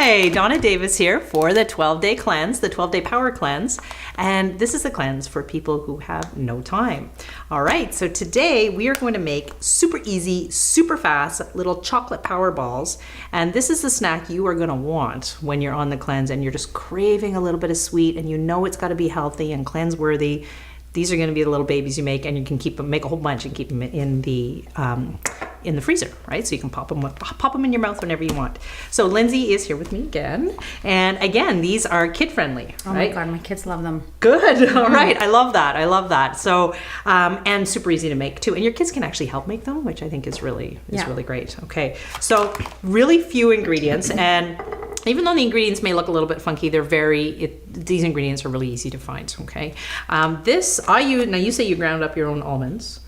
Hi, Donna Davis here for the 12-day cleanse, the 12-day power cleanse. And this is the cleanse for people who have no time. All right, so today we are going to make super easy, super fast little chocolate power balls. And this is the snack you are going to want when you're on the cleanse and you're just craving a little bit of sweet and you know it's got to be healthy and cleanse worthy. These are going to be the little babies you make, and you can keep them, make a whole bunch and keep them in the freezer, right? So you can pop them in your mouth whenever you want. So Lindsay is here with me again, and again, these are kid friendly. Oh right? my God, my kids love them. Good. All right, I love that. I love that. So and super easy to make too, and your kids can actually help make them, which I think is really great. Okay, so really few ingredients, and even though the ingredients may look a little bit funky, they're these ingredients are really easy to find, okay? This, now you say you ground up your own almonds.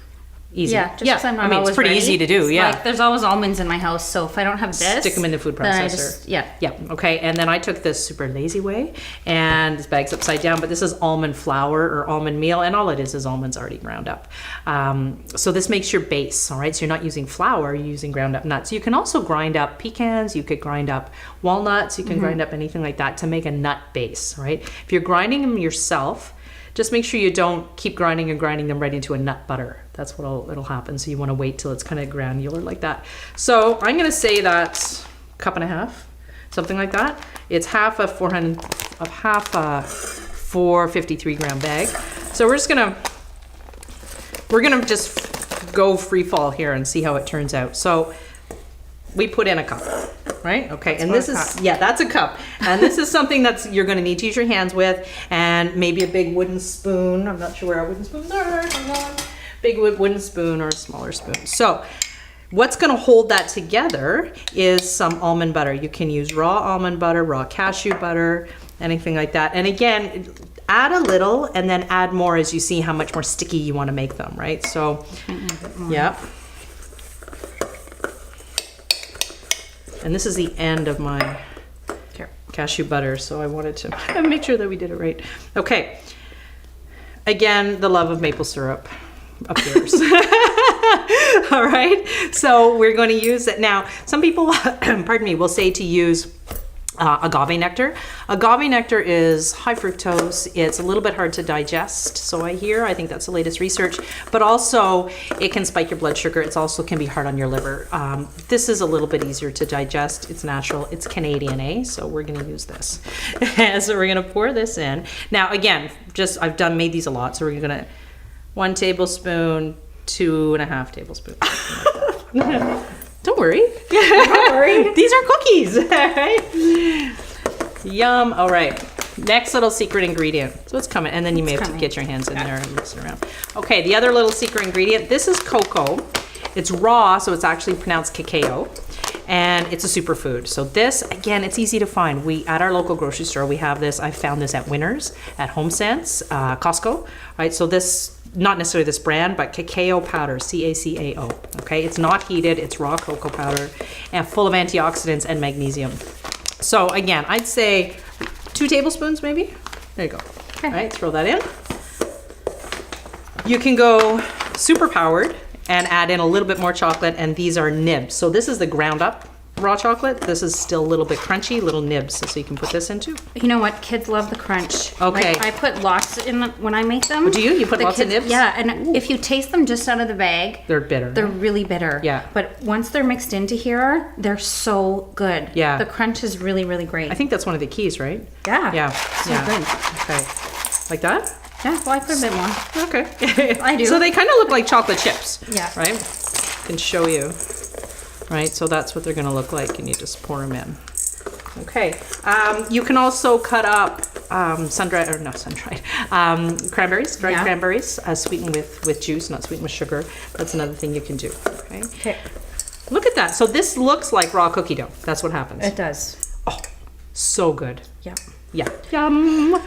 Easy. Yeah, just I'm not it's pretty easy to do, yeah. Like, there's always almonds in my house, so if I don't have this... Stick them in the food processor. Yeah, okay, and then I took this super lazy way, and this bag's upside down, but this is almond flour or almond meal, and all it is almonds already ground up. So this makes your base, all right? So you're not using flour, you're using ground up nuts. You can also grind up pecans, you could grind up walnuts, you can grind up anything like that to make a nut base, right? If you're grinding them yourself, just make sure you don't keep grinding them right into a nut butter. That's it'll happen. So you want to wait till it's kind of granular like that. So I'm going to say that's a cup and a half, something like that. It's half a 453 gram bag. So we're gonna just go free fall here and see how it turns out. So we put in a cup, right? Okay, and this is, that's a cup. And this is something you're gonna need to use your hands with, and maybe a big wooden spoon. I'm not sure where our wooden spoons are. Hang on. Big wooden spoon or a smaller spoon. So what's gonna hold that together is some almond butter. You can use raw almond butter, raw cashew butter, anything like that. And again, add a little and then add more as you see how much more sticky you wanna make them, right? So, yeah. And this is the end of my cashew butter, so I wanted to make sure that we did it right. Okay. Again, the love of maple syrup appears. All right. So we're going to use it. Now, some people, pardon me, will say to use agave nectar. Agave nectar is high fructose. It's a little bit hard to digest, so I think that's the latest research, but also it can spike your blood sugar. It also can be hard on your liver. This is a little bit easier to digest. It's natural. It's Canadian, so we're going to use this. So we're going to pour this in. Now, again, I've made these a lot, so we're going to 1 tablespoon, 2.5 tablespoons. Don't worry. Don't worry. These are cookies. Right? Yum. All right. Next little secret ingredient. So it's coming. And then you may have to get your hands in there and mix it around. Okay. The other little secret ingredient. This is cocoa. It's raw, so it's actually pronounced cacao. And it's a superfood. So this, again, it's easy to find. At our local grocery store, we have this. I found this at Winners, at HomeSense, Costco. Right. So this, not necessarily this brand, but cacao powder, CACAO. Okay, it's not heated, it's raw cocoa powder and full of antioxidants and magnesium. So again, I'd say 2 tablespoons maybe. There you go. Okay. All right, throw that in. You can go super powered and add in a little bit more chocolate, and these are nibs. So this is the ground up raw chocolate. This is still a little bit crunchy, little nibs, so you can put this into. You know what? Kids love the crunch. Okay. Like, I put lots in when I make them. Oh, do you? You put lots of nibs? Yeah, and if you taste them just out of the bag, they're bitter. They're really bitter. Yeah. But once they're mixed into here, they're so good. Yeah. The crunch is really, really great. I think that's one of the keys, right? Yeah. Yeah. So good. Okay. Like that? Yeah, well, I put a bit more. Okay. I do. So they kind of look like chocolate chips. Yeah. Right? I can show you. Right, so that's what they're going to look like, and you just pour them in. Okay, you can also cut up cranberries, dried cranberries, sweetened with juice, not sweetened with sugar. That's another thing you can do. Okay. Look at that. So this looks like raw cookie dough. That's what happens. It does. Oh, so good. Yeah. Yeah. Yum.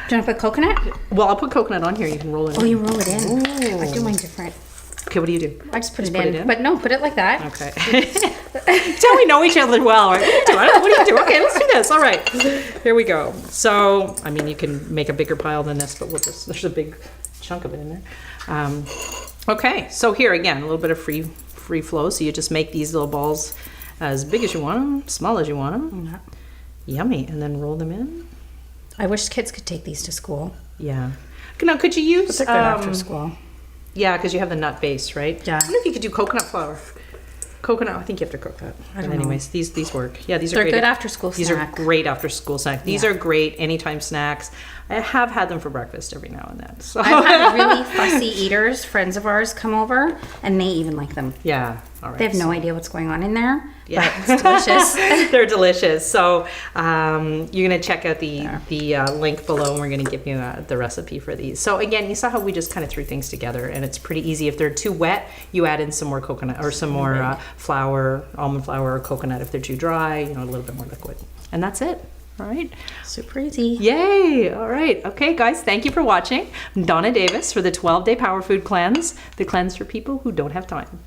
Do you want to put coconut? Well, I'll put coconut on here. You can roll it in. Oh, you roll it in. Ooh. I do mine different. Okay, what do you do? I just put it in. But no, put it like that. Okay. Till we know each other well, right? What do you do? Okay, let's do this. All right. Here we go. So, I mean, you can make a bigger pile than this, but there's a big chunk of it in there. Okay, so here again, a little bit of free flow. So you just make these little balls as big as you want them, small as you want them. Yummy. And then roll them in. I wish kids could take these to school. Yeah. Now, could you use... They're good after school. Yeah, because you have the nut base, right? Yeah. I wonder if you could do coconut flour. Coconut, I think you have to cook that. I don't But anyways, these work. Yeah, these are They're great. good after school These snack. are great after school snack. These are great anytime snacks. I have had them for breakfast every now and then. So I've had really fussy eaters, friends of ours, come over, and they even like them. yeah, all right. They have no idea what's going on in there, Yeah. but it's delicious. They're delicious. So you're gonna check out the link below, and we're gonna give you the recipe for these. So again, you saw how we just kind of threw things together, and it's pretty easy. If they're too wet, you add in some more coconut or some more flour, almond flour, or coconut. If they're too dry, a little bit more liquid, and that's it. All right. Super easy. Yay! All right. Okay, guys, thank you for watching. I'm Donna Davis for the 12-Day Power Food Cleanse, the cleanse for people who don't have time.